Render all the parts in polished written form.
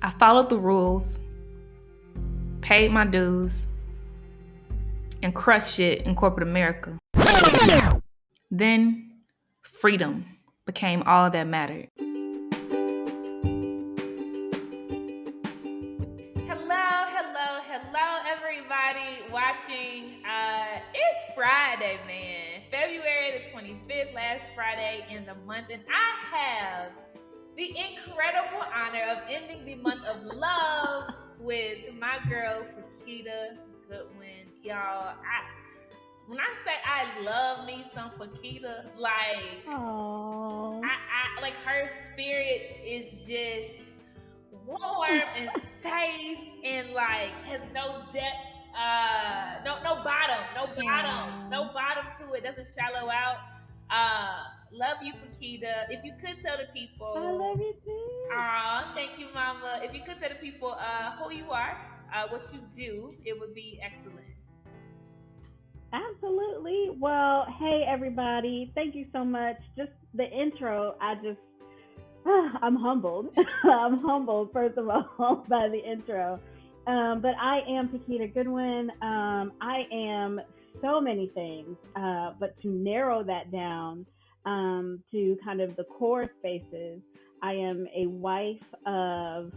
I followed the rules, paid my dues, and crushed shit in corporate America. Then freedom became all that mattered. Hello, everybody watching. It's Friday, man. February the 25th, last Friday in the month, and I have the incredible honor of ending the month of love with my girl, Paquetia Goodwin. Y'all, when I say I love me some Paquetia, like, aww, I like her spirit is just warm and safe and like has no depth, no bottom to it. Doesn't shallow out. Love you, Paquita. If you could tell the I people, love you too. thank you, Mama. If you could tell the people who you are, what you do, it would be excellent. Absolutely. Well, hey everybody, thank you so much. Just the intro, I'm humbled. I'm humbled first of all by the intro. But I am Paquita Goodwin. I am so many things, but to narrow that down to kind of the core spaces, I am a wife of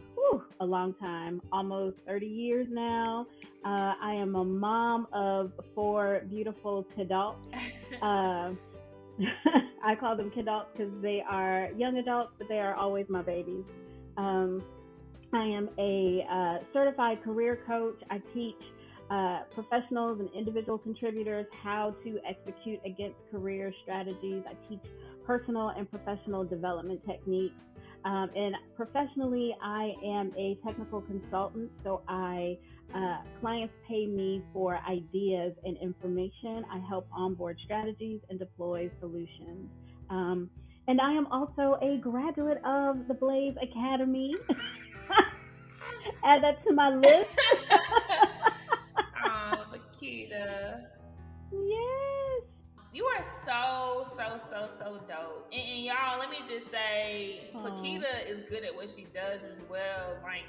a long time, almost 30 years now. I am a mom of four beautiful kidults. Uh, I call them kidults because they are young adults, but they are always my babies. Um, I am a certified career coach. I teach professionals and individual contributors how to execute against career strategies. I teach personal and professional development techniques. And professionally, I am a technical consultant. So clients pay me for ideas and information. I help onboard strategies and deploy solutions. Um, and I am also a graduate of the Blaze Academy. Add that to my list. Oh, Paquita. Yes. You are so dope. And y'all, let me just say, Oh, Paquita is good at what she does as well. Like,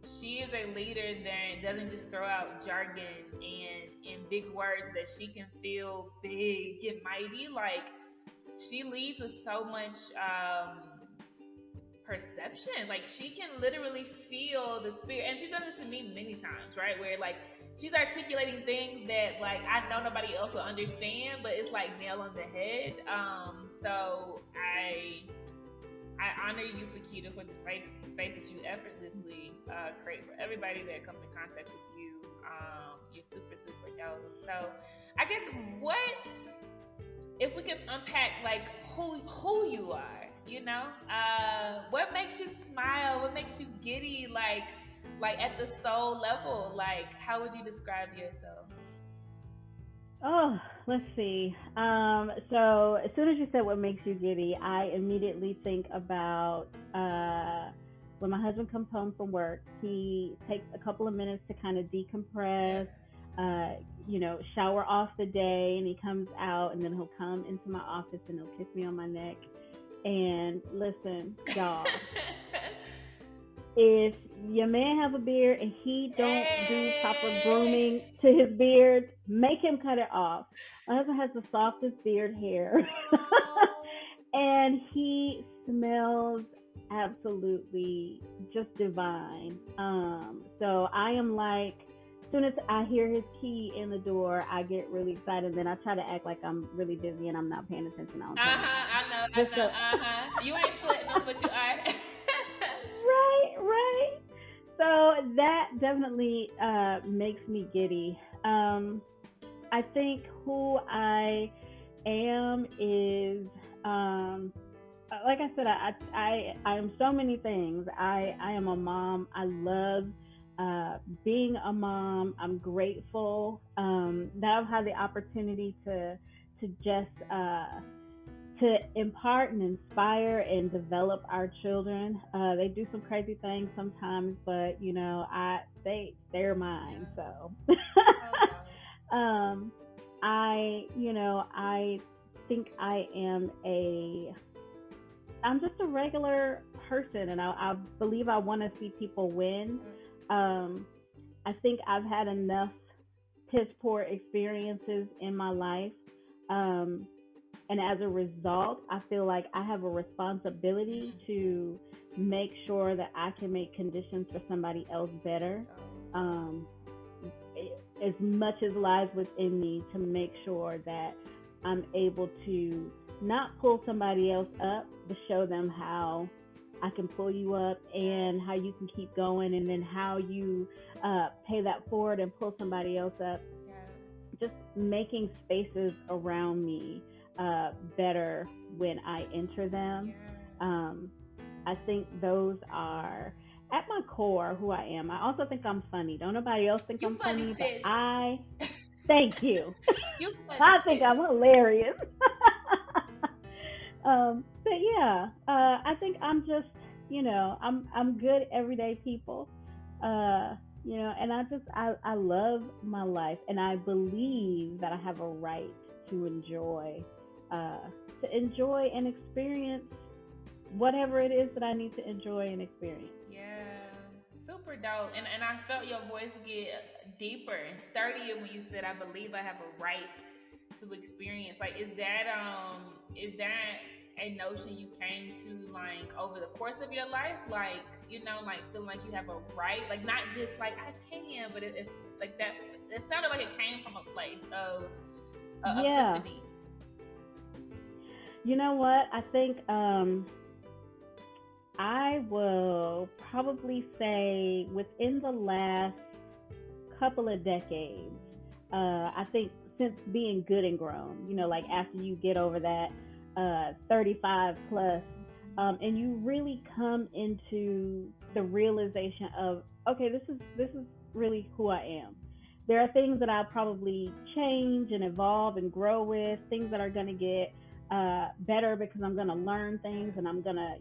she is a leader that doesn't just throw out jargon and big words, that she can feel big and mighty. Like, she leads with so much perception. Like, she can literally feel the spirit, and she's done this to me many times, right? Where like she's articulating things that like I know nobody else will understand, but it's like nail on the head. So I honor you, Paquita, for the safe space that you effortlessly create for everybody that comes in contact with you. You're super dope. So I guess what if we could unpack like who you are, what makes you smile, what makes you giddy, like at the soul level, like how would you describe yourself? oh, let's see. So as soon as you said what makes you giddy, I immediately think about when my husband comes home from work. He takes a couple of minutes to kind of decompress, uh, shower off the day, and he comes out, and then he'll come into my office and he'll kiss me on my neck. And listen, y'all, if your man have a beard and he don't do proper Hey. grooming to his beard, make him cut it off. My husband has the softest beard hair, Oh. and he smells absolutely just divine. So I am like, as soon as I hear his key in the door, I get really excited. Then I try to act like I'm really busy and I'm not paying attention. I don't turn Uh-huh, around. I Just know. so Uh-huh. You ain't sweating them, but you are. right, right. So that definitely makes me giddy. I think who I am is, like I said, I am so many things. I am a mom. I love being a mom. I'm grateful that I've had the opportunity to just to impart and inspire and develop our children. They do some crazy things sometimes, but they're mine. Yeah. So, So dope. um, I think I'm just a regular person, and I believe I want to see people win. I think I've had enough piss poor experiences in my life. Um, and as a result, I feel like I have a responsibility to make sure that I can make conditions for somebody else better. Um, as much as lies within me to make sure that I'm able to not pull somebody else up, but show them how I can pull you up and how you can keep going, and then how you pay that forward and pull somebody else up. Just making spaces around me better when I enter them. I think those are at my core who I am. I also think I'm funny. Don't nobody else think I'm funny, but I thank you. You funny, I think I'm hilarious. But yeah, I think I'm just, I'm good everyday people. And I love my life, and I believe that I have a right to enjoy and experience whatever it is that I need to enjoy and experience. Yeah, super dope. And I felt your voice get deeper and sturdier when you said, "I believe I have a right to experience." Like, is that a notion you came to like over the course of your life? Like, like feeling like you have a right, like not just like I can, but if like that, it sounded like it came from a place of Yeah. epiphany. You know what? I think I will probably say within the last couple of decades, I think since being good and grown, like after you get over that 35 plus, and you really come into the realization of, okay, this is really who I am. There are things that I'll probably change and evolve and grow with, things that are going to get better because I'm going to learn things and I'm going to,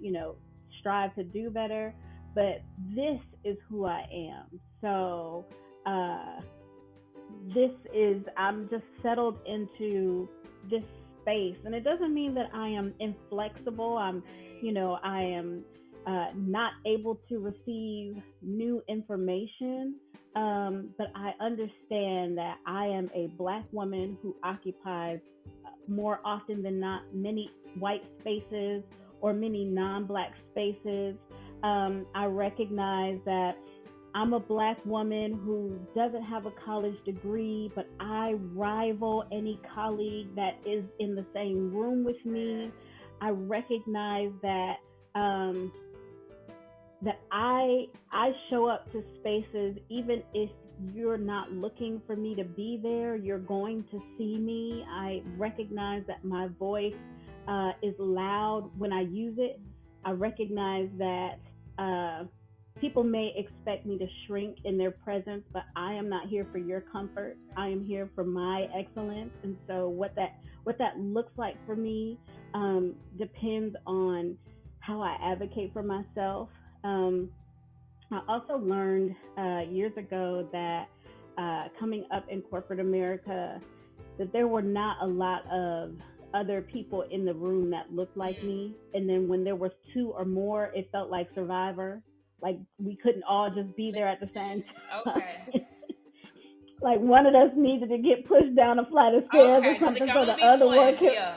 strive to do better. But this is who I am. So I'm just settled into this space. And it doesn't mean that I am inflexible. I am not able to receive new information. But I understand that I am a Black woman who occupies more often than not many white spaces or many non-Black spaces. I recognize that I'm a Black woman who doesn't have a college degree, but I rival any colleague that is in the same room with me. I recognize that that I show up to spaces even if you're not looking for me to be there, you're going to see me. I recognize that my voice is loud when I use it. I recognize that people may expect me to shrink in their presence, but I am not here for your comfort. I am here for my excellence. And so what that looks like for me depends on how I advocate for myself. I also learned years ago that coming up in corporate America, that there were not a lot of other people in the room that looked like me. And then when there was two or more, it felt like Survivor. Like we couldn't all just be there at the same time. Okay. Like one of us needed to get pushed down a flight of stairs or something so the other one could. Yeah.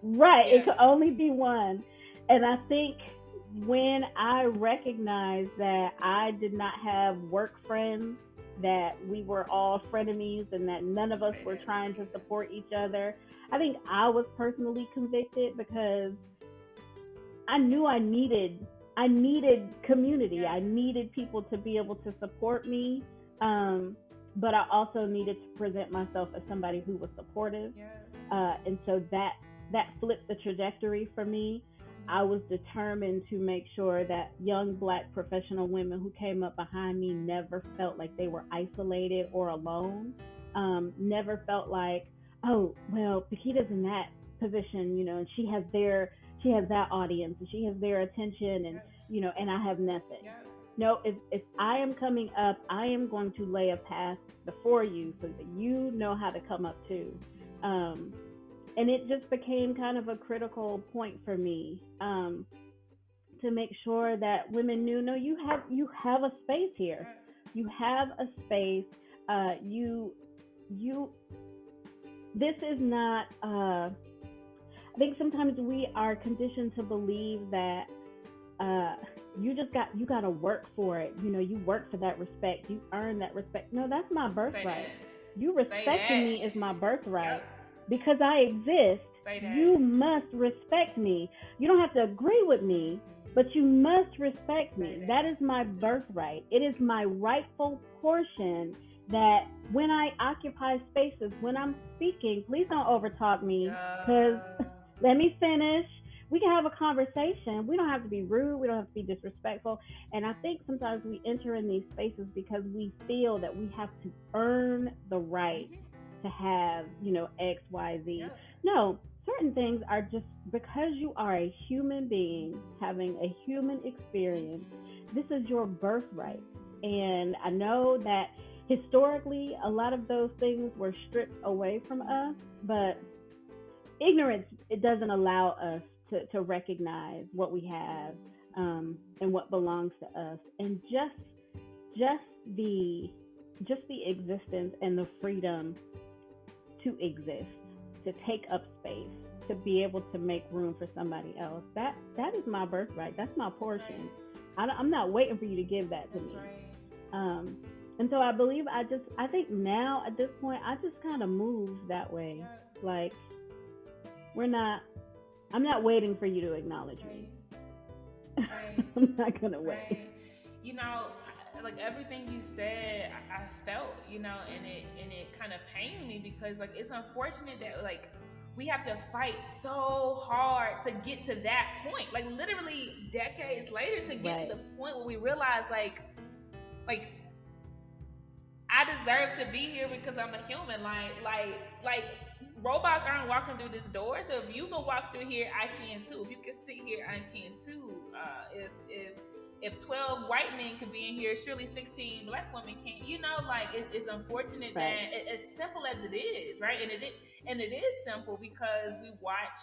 Right. Yeah. It could only be one. And I think when I recognized that I did not have work friends, that we were all frenemies and that none of us were trying to support each other, I think I was personally convicted because I knew I needed community. I needed people to be able to support me. But I also needed to present myself as somebody who was supportive. And so that flipped the trajectory for me. I was determined to make sure that young Black professional women who came up behind me never felt like they were isolated or alone. Never felt like, oh, well, Paquetia's in that position, and she has that audience and she has their attention and, and I have nothing. No, if I am coming up, I am going to lay a path before you so that you know how to come up too. And it just became kind of a critical point for me to to make sure that women knew, no, you have a space here. You have a space. You you this is not. I think sometimes we are conditioned to believe that uh, you got to work for it. You know, you work for that respect. You earn that respect. No, that's my Say birthright. You that. Say respecting me is that. my Yep. birthright. Because I exist, Say you that. must respect me. You don't have to agree with me, but you must respect Say me. that. That is my birthright. It is my rightful portion that when I occupy spaces, when I'm speaking, please don't overtalk me because let me finish. We can have a conversation. We don't have to be rude. We don't have to be disrespectful. And I think sometimes we enter in these spaces because we feel that we have to earn the right Mhm. to have, X, Y, Z. Yep. No, certain things are just because you are a human being having a human experience, this is your birthright. And I know that historically a lot of those things were stripped away from us, but ignorance, it doesn't allow us to recognize what we have, and what belongs to us, and just the just the existence and the freedom to exist, to take up space, to be able to make room for somebody else. That is my birthright. That's my portion. I'm not waiting for you to give that to That's me. right. Um, and so I believe I think now at this point I just kind of move that way. Yep. Like I'm not waiting for you to acknowledge me. Right. Right. I'm not gonna wait. Right. You know, like everything you said, I felt, and it kind of pained me because like it's unfortunate that like we have to fight so hard to get to that point. Like literally decades later to get to Right. the point where we realize like I deserve to be here because I'm a human. Like robots aren't walking through this door. So if you can walk through here, I can too. If you can sit here, I can too. If 12 white men can be in here, surely 16 black women can. Like it's unfortunate Right. that as simple as it is, right? And it is simple because we watch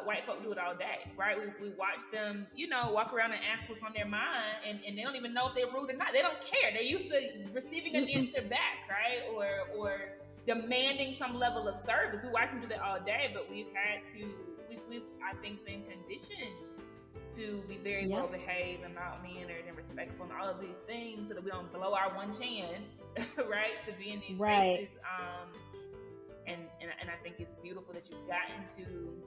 white folk do it all day, right? We watch them, walk around and ask what's on their mind, and they don't even know if they're rude or not. They don't care. They're used to receiving an answer back, right? Or demanding some level of service. We watch them do that all day, but we've I think been conditioned to be very Yep. well behaved and not mannered and respectful and all of these things so that we don't blow our one chance, right, to be in these Right. spaces. And I think it's beautiful that you've gotten to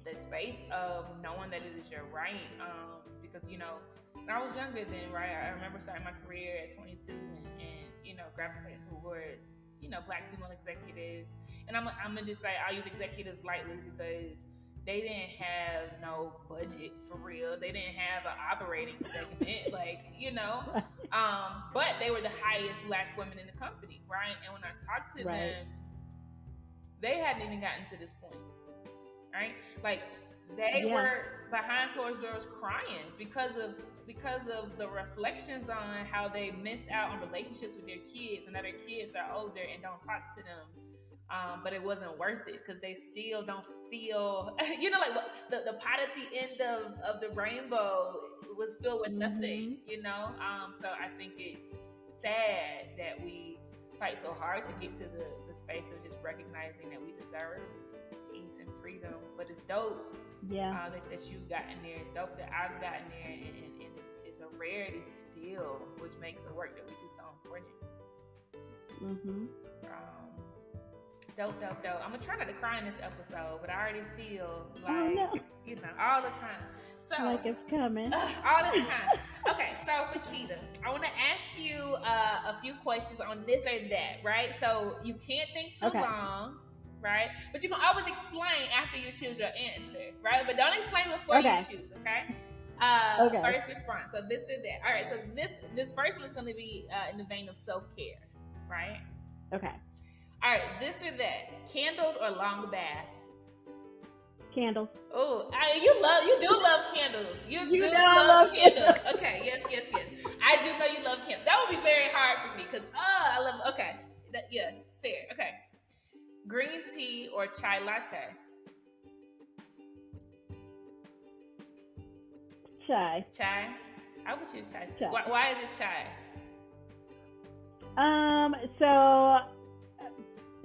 the space of knowing that it is your right. Because when I was younger then, right, I remember starting my career at 22 and gravitating towards black female executives. And I'm gonna just say I use executives lightly because they didn't have no budget for real. They didn't have an operating segment, but they were the highest black women in the company, right? And when I talked to Right. them, they hadn't even gotten to this point, right? Like they Yeah. were behind closed doors crying because of the reflections on how they missed out on relationships with their kids, and now their kids are older and don't talk to them. But it wasn't worth it because they still don't feel, like the pot at the end of the rainbow was filled with nothing, Mhm. So I think it's sad that we fight so hard to get to the space of just recognizing that we deserve peace and freedom. But it's dope Yeah. that you've gotten there. It's dope that I've gotten there, and it's a rarity still, which makes the work that we do so important. Mhm. Um, Dope. I'm gonna try not to cry in this episode, but I already feel Oh like, no. all the time. So, Like it's coming. all the time. Okay, so Paquita, I want to ask you a few questions on this or that, right? So you can't think too Okay. long, right? But you can always explain after you choose your answer, right? But don't explain before Okay. you choose, okay? Okay. First response. So this is that. All right. So this first one is going to be in the vein of self-care, right? Okay. All right, this or that. Candles or long baths? Candles. Oh, you do love candles. You You do know I love love candles. candles. Okay, yes. I do know you love candles. That would be very hard for me because I love. Okay, yeah, fair. Okay, green tea or chai latte? chai? Chai. I would choose chai too. Chai. Why is it chai?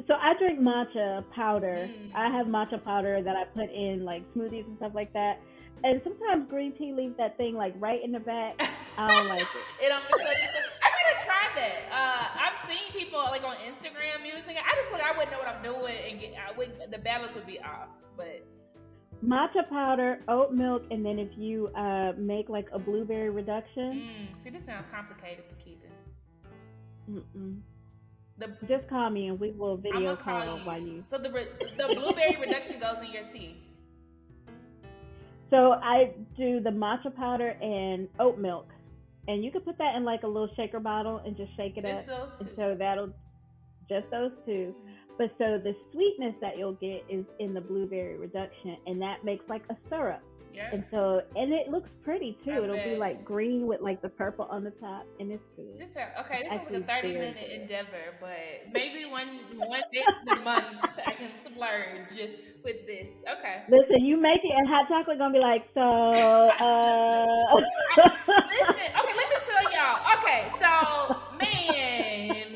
So I drink matcha powder. I have Mm. matcha powder that I put in like smoothies and stuff like that. And sometimes green tea leaves that thing like right in the back. I don't like it. It don't mix up just. I gotta try that. I've seen people like on Instagram using it. I just feel like I wouldn't know what I'm doing and the balance would be off. But Matcha powder, oat milk, and then if you make like a blueberry reduction, see, this sounds complicated, Paquita. mm-mm. The Just call me and we will I'm video gonna call call you. while you. So the blueberry reduction goes in your tea. So I do the matcha powder and oat milk, and you can put that in like a little shaker bottle and just shake it Just up, those and two. so that'll just those two. But so the sweetness that you'll get is in the blueberry reduction, and that makes like a syrup. Yeah. And it looks pretty too. I It'll be bet. like green with like the purple on the top, and it's good. This sounds okay. This sounds like Actually, a 30-minute very good. endeavor, but maybe one day a month I can splurge with this. Okay. Listen, you make it, and hot chocolate gonna be like so. Listen, okay, let me tell y'all. Okay, so man,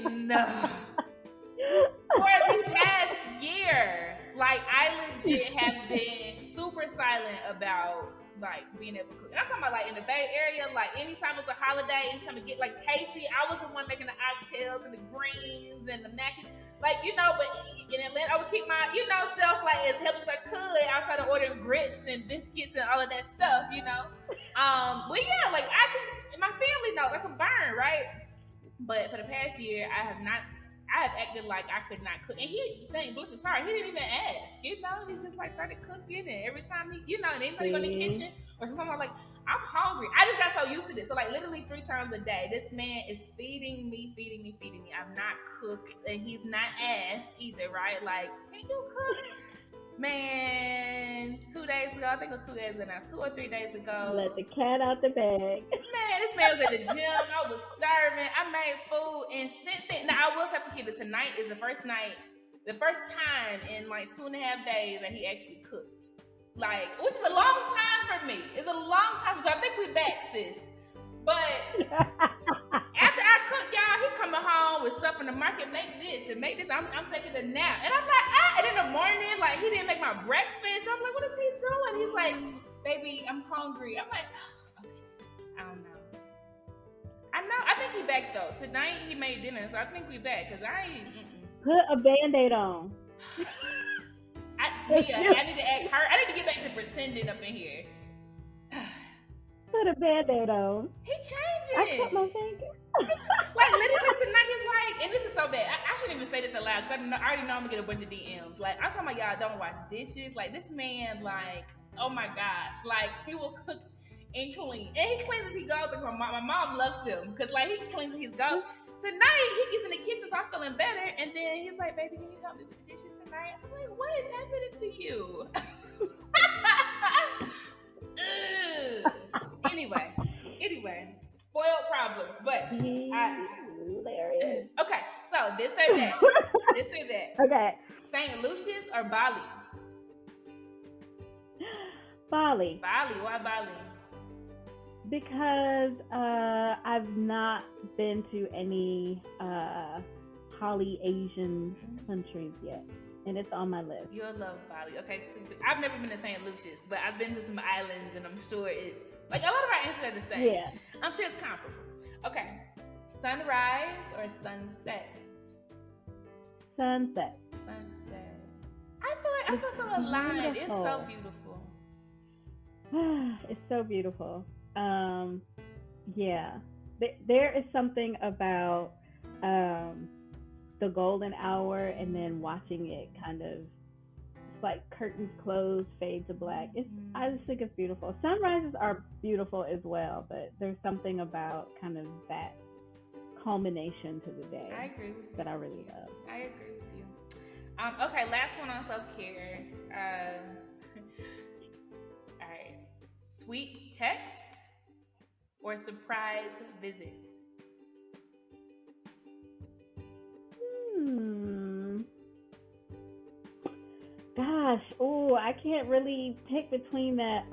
for the past year, like I legit have been super silent about like being able to cook. And I'm talking about like in the Bay Area, like anytime it's a holiday, anytime we get like Casey, I was the one making the oxtails and the greens and the mac and like, you know, but in Atlanta, I would keep my, you know, self like as healthy as I could outside of ordering grits and biscuits and all of that stuff, you know. But yeah, like I can, my family knows I can burn, right? But for the past year, I have acted like I could not cook. And thank bless his heart, he didn't even ask. You know, he's just like started cooking. And every time he, you know, and anytime you go in the kitchen, or sometimes I'm like, I'm hungry. I just got so used to this. So like literally 3 times a day, this man is feeding me. I'm not cooked, and he's not asked either, right? Like, can you cook? Man, 2 days ago, I think it was 2 days ago now, 2 or 3 days ago. Let the cat out the bag. Man, this man was at the gym. I was starving. I made food, and since then, now I will say, Paquita, tonight is the first time in like 2.5 days that he actually cooked. Like, which is a long time for me. It's a long time, so I think we back, sis. But after I cook, y'all, he coming home with stuff in the market. Make this and make this. I'm taking a nap, and I'm like, and in the morning, like he didn't make my breakfast. I'm like, what is he doing? He's like, baby, I'm hungry. I'm like, okay, I don't know. I think he back though. Tonight he made dinner, so I think we back because I ain't. Put a Band-Aid on. I need to act hurt. I need to get back to pretending up in here. Put a Band-Aid on. He changing. I cut my finger. Like literally tonight, he's like, and this is so bad. I shouldn't even say this aloud because I already know I'm gonna get a bunch of DMs. Like I'm talking about y'all don't wash dishes. Like this man, like, oh my gosh, like he will cook and clean, and he cleans as he goes. Like my mom loves him because like he cleans as he goes. Tonight he gets in the kitchen, so I'm feeling better, and then he's like, "Baby, can you help me with the dishes tonight?" I'm like, "What is happening to you?" Anyway, spoiled problems, but hilarious. Okay, so this or that. Okay. St. Lucius or Bali? Bali. Why Bali? Because I've not been to any Polynesian countries yet, and it's on my list. You'll love Bali. Okay, so I've never been to St. Lucius, but I've been to some islands, and I'm sure it's like a lot of our answers are the same. Yeah. I'm sure it's comparable. Okay, sunrise or sunset? Sunset. I feel so aligned. It's so beautiful. It's so beautiful. Yeah. There is something about the golden hour and then watching it kind of, it's like curtains close, fade to black. I just think it's beautiful. Sunrises are beautiful as well, but there's something about kind of that culmination to the day. I agree with you. That I really love. I agree with you. Okay, last one on self-care. All right. Sweet text or surprise visit? Gosh, I can't really pick between that.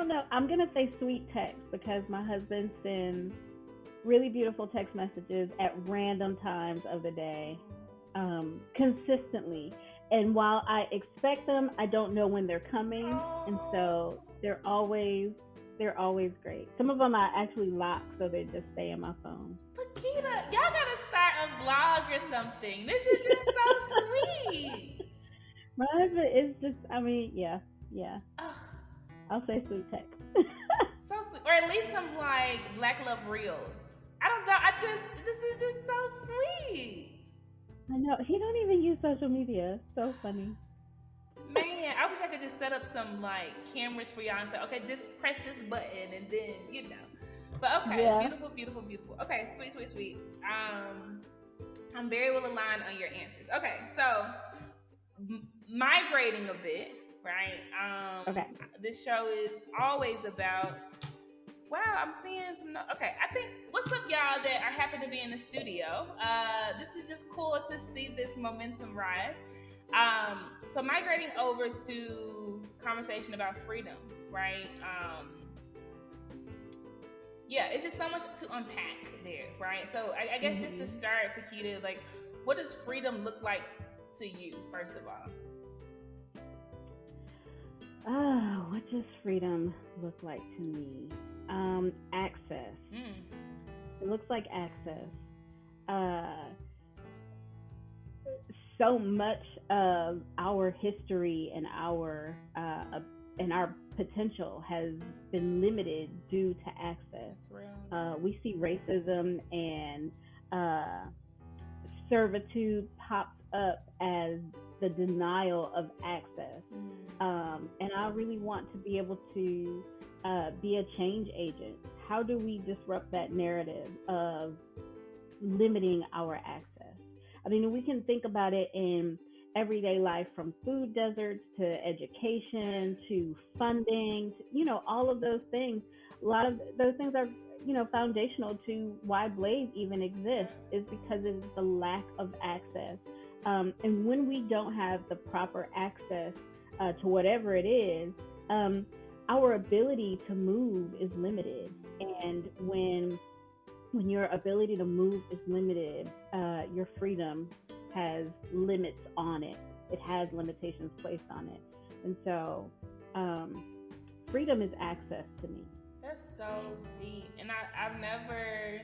don't know. I'm gonna say sweet text because my husband sends really beautiful text messages at random times of the day, consistently. And while I expect them, I don't know when they're coming, and so they're always great. Some of them I actually lock so they just stay in my phone. Paquita, y'all gotta start a blog or something. This is just so sweet. My husband is just, I mean, yeah, yeah. Ugh, I'll say sweet text. so sweet. Or at least some like Black Love Reels. I don't know. This is just so sweet. I know he don't even use social media. So funny. Man, I wish I could just set up some like cameras for y'all and say, okay, just press this button and then But okay, Yeah. beautiful, beautiful, beautiful. Okay, sweet, sweet, sweet. I'm very well aligned on your answers. Okay, so migrating a bit, right? Okay. This show is always about. Wow, I'm seeing some. Okay, I think what's up, y'all that are happy to be in the studio. This is just cool to see this momentum rise. So migrating over to conversation about freedom, right? Yeah, it's just so much to unpack there, right? So I guess just to start, Paquita, like, what does freedom look like to you, first of all? Oh, what does freedom look like to me? Access. It looks like access. So much of our history and our potential has been limited due to access. We see racism and servitude popped up as the denial of access. And I really want to be able to be a change agent. How do we disrupt that narrative of limiting our access? I mean, we can think about it in everyday life, from food deserts to education to funding, all of those things. A lot of those things are, foundational to why Blaze even exists, is because of the lack of access. And when we don't have the proper access to whatever it is, our ability to move is limited. And when your ability to move is limited, your freedom has limits on it. It has limitations placed on it. And so freedom is access to me. That's so deep. And I've never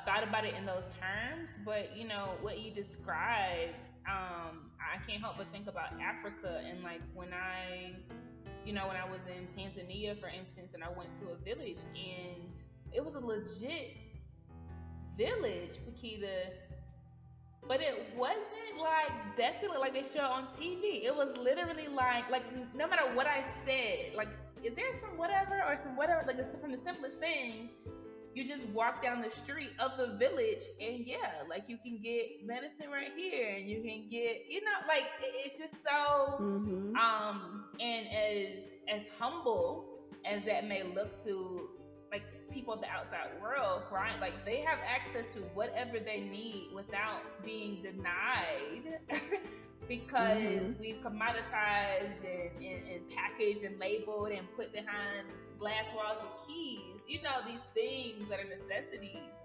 thought about it in those terms, but what you described, I can't help but think about Africa. And like when I was in Tanzania, for instance, and I went to a village, and it was a legit village, Paquita, but it wasn't like desolate like they show on TV. It was literally like no matter what I said, like, is there some whatever or some whatever, like it's from the simplest things. You just walk down the street of the village, and like you can get medicine right here, and you can get, like it's just so. And as humble as that may look to like people of the outside world, right? Like they have access to whatever they need without being denied because we've commoditized and packaged and labeled and put behind glass walls with keys, these things that are necessities.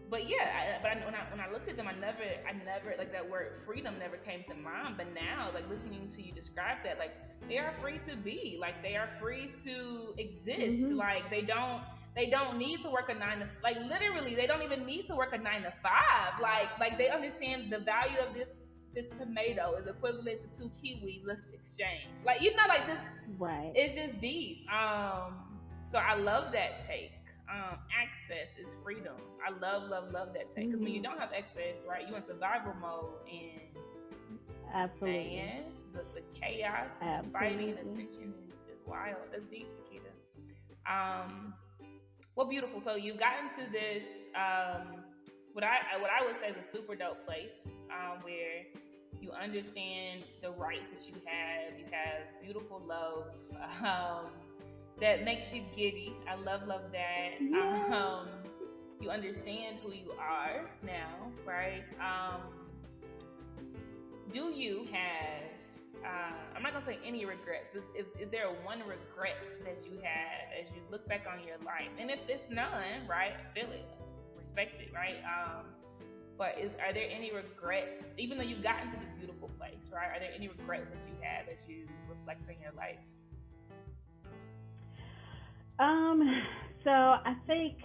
But when I looked at them, I never like that word freedom never came to mind. But now, like listening to you describe that, like they are free to be, like they are free to exist. Like they don't need to work a 9 to, like literally they don't even need to work a 9 to 5. Like they understand the value of this tomato is equivalent to 2 kiwis. Let's exchange. Like like just right. It's just deep. So I love that take. Access is freedom. I love that take, because when you don't have access, right, you in survival mode, and absolutely, man, the chaos, and the fighting, and the tension is wild. That's deep, Paquita. Well, beautiful. So you've gotten to this, what I would say is a super dope place, where you understand the rights that you have. You have beautiful love. That makes you giddy. I love that. Yeah. You understand who you are now, right? Do you have I'm not gonna say any regrets, but is there one regret that you have as you look back on your life? And if it's none, right, feel it, respect it, right? But are there any regrets, even though you've gotten to this beautiful place, right? Are there any regrets that you have as you reflect on your life? Um, so I think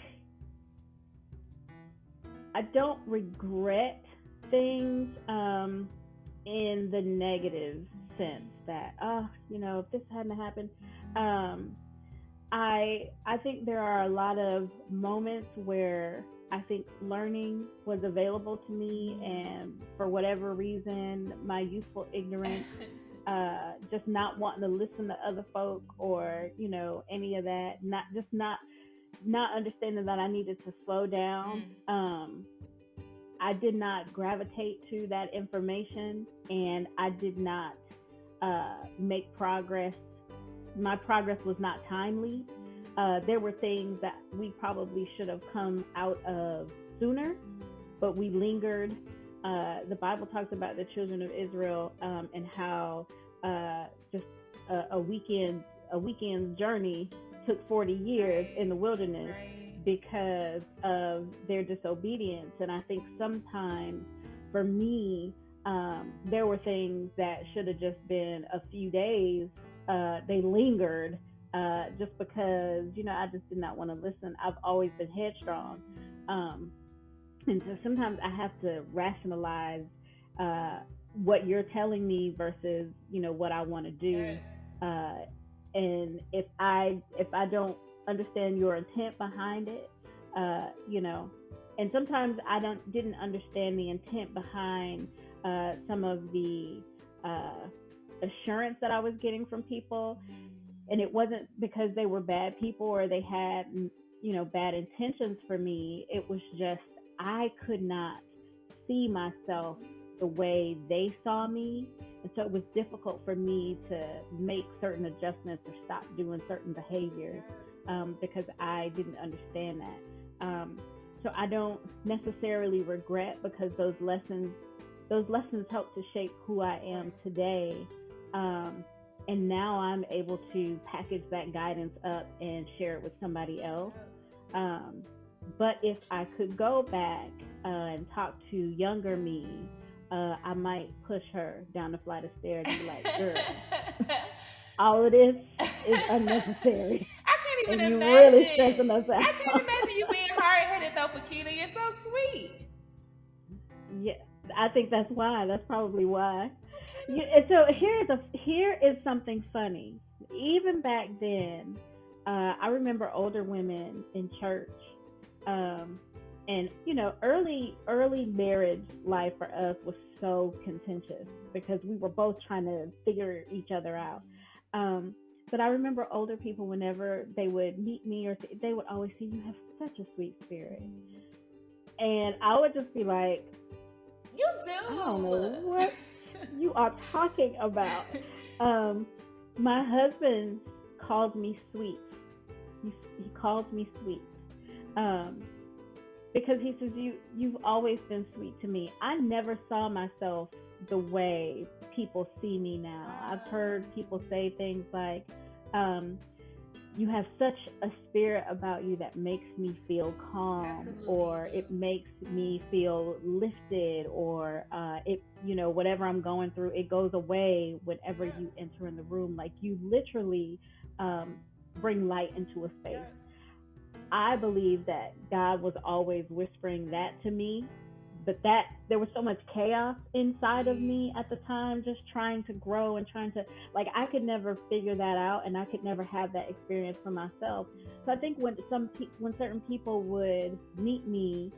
I don't regret things in the negative sense that, oh, if this hadn't happened. Um, I think there are a lot of moments where I think learning was available to me, and for whatever reason, my youthful ignorance, just not wanting to listen to other folk, or any of that, not understanding that I needed to slow down. I did not gravitate to that information, and I did not make progress. My progress was not timely. There were things that we probably should have come out of sooner, but we lingered. The Bible talks about the children of Israel, and how just a weekend's journey took 40 years in the wilderness because of their disobedience. And I think sometimes for me, there were things that should have just been a few days. They lingered just because, I just did not want to listen. I've always been headstrong. And so sometimes I have to rationalize what you're telling me versus, what I want to do. And if I don't understand your intent behind it, and sometimes I didn't understand the intent behind some of the assurance that I was getting from people. And it wasn't because they were bad people or they had, bad intentions for me. It was just, I could not see myself the way they saw me. And so it was difficult for me to make certain adjustments or stop doing certain behaviors because I didn't understand that. So I don't necessarily regret, because those lessons helped to shape who I am today. And now I'm able to package that guidance up and share it with somebody else. But if I could go back and talk to younger me, I might push her down the flight of stairs and be like, girl, all of this is unnecessary. I can't even and you imagine. Really stressing us out. I can't imagine you being hard-headed though, Paquetia. You're so sweet. Yeah, I think that's why. That's probably why. And so here is something funny. Even back then, I remember older women in church, and early marriage life for us was so contentious because we were both trying to figure each other out. But I remember older people, whenever they would meet me, or they would always say, "You have such a sweet spirit," and I would just be like, "You do." I don't know what you are talking about. My husband calls me sweet. He calls me sweet because he says, you've always been sweet to me. I never saw myself the way people see me now. I've heard people say things like, you have such a spirit about you that makes me feel calm. Absolutely. Or it makes me feel lifted, or whatever I'm going through, it goes away whenever you enter in the room. Like, you literally bring light into a space. I believe that God was always whispering that to me, but that there was so much chaos inside of me at the time, just trying to grow and trying to, I could never figure that out, and I could never have that experience for myself. So I think when certain people would meet me,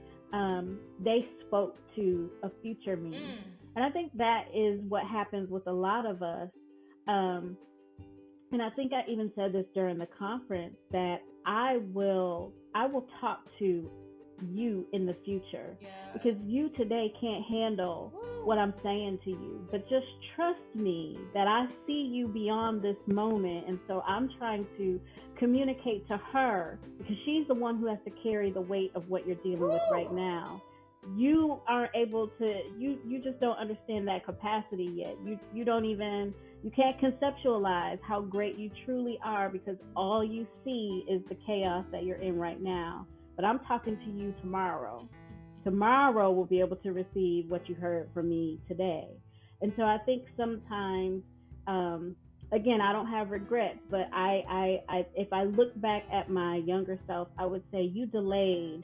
they spoke to a future me. And I think that is what happens with a lot of us. And I think I even said this during the conference, that I will talk to you in the future, because you today can't handle what I'm saying to you, but just trust me that I see you beyond this moment. And so I'm trying to communicate to her, because she's the one who has to carry the weight of what you're dealing with right now. you aren't able to, you just don't understand that capacity yet. You don't even, you can't conceptualize how great you truly are, because all you see is the chaos that you're in right now. But I'm talking to you tomorrow. Tomorrow will be able to receive what you heard from me today. And so I think sometimes, again, I don't have regrets, but if I look back at my younger self, I would say you delayed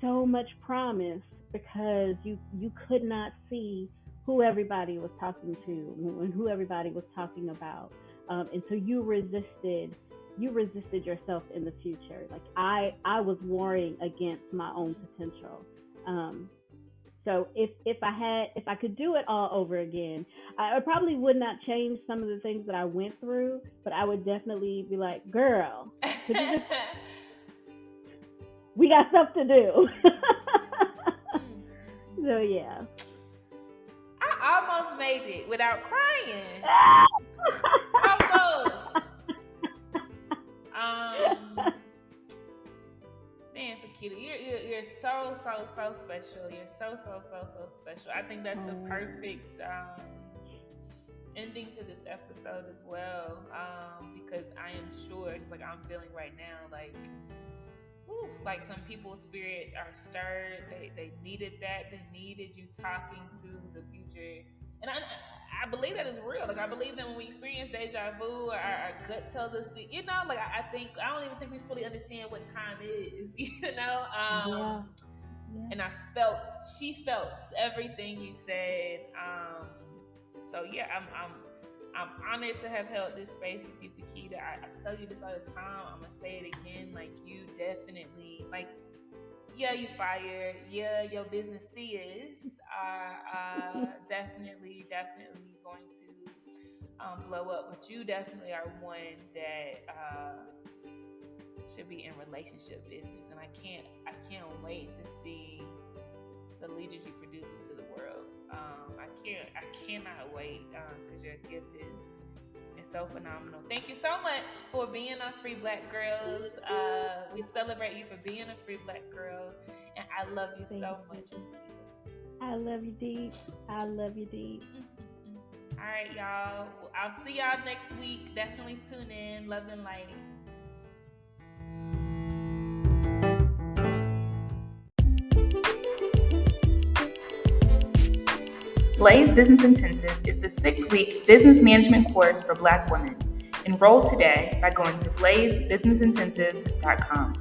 so much promise because you could not see who everybody was talking to and who everybody was talking about, and so you resisted yourself in the future. Like I was warring against my own potential. So if I could do it all over again, I probably would not change some of the things that I went through, but I would definitely be like, girl, could you just, we got stuff to do. So yeah. I almost made it without crying. Almost. Man, Paquetia, you're so special. You're so special. I think that's the perfect ending to this episode as well, because I am sure, just like I'm feeling right now, like some people's spirits are stirred. They needed that. They needed you talking to the future. And I believe that is real. Like, I believe that when we experience deja vu, our gut tells us that, I don't even think we fully understand what time is, Yeah. And she felt everything you said. So yeah, I'm honored to have held this space with you, Paquetia. I tell you this all the time. I'm gonna say it again. Like, you definitely, yeah, you fire. Yeah, your businesses are definitely going to blow up. But you definitely are one that should be in relationship business, and I can't wait to see the leaders you produce into the world. I cannot wait, because your gift is so phenomenal. Thank you so much for being on Free Black Girls. We celebrate you for being a Free Black Girl, and I love you so much. I love you deep. I love you deep. All right, y'all. I'll see y'all next week. Definitely tune in. Love and light. Blaze Business Intensive is the 6-week business management course for Black women. Enroll today by going to blazebusinessintensive.com.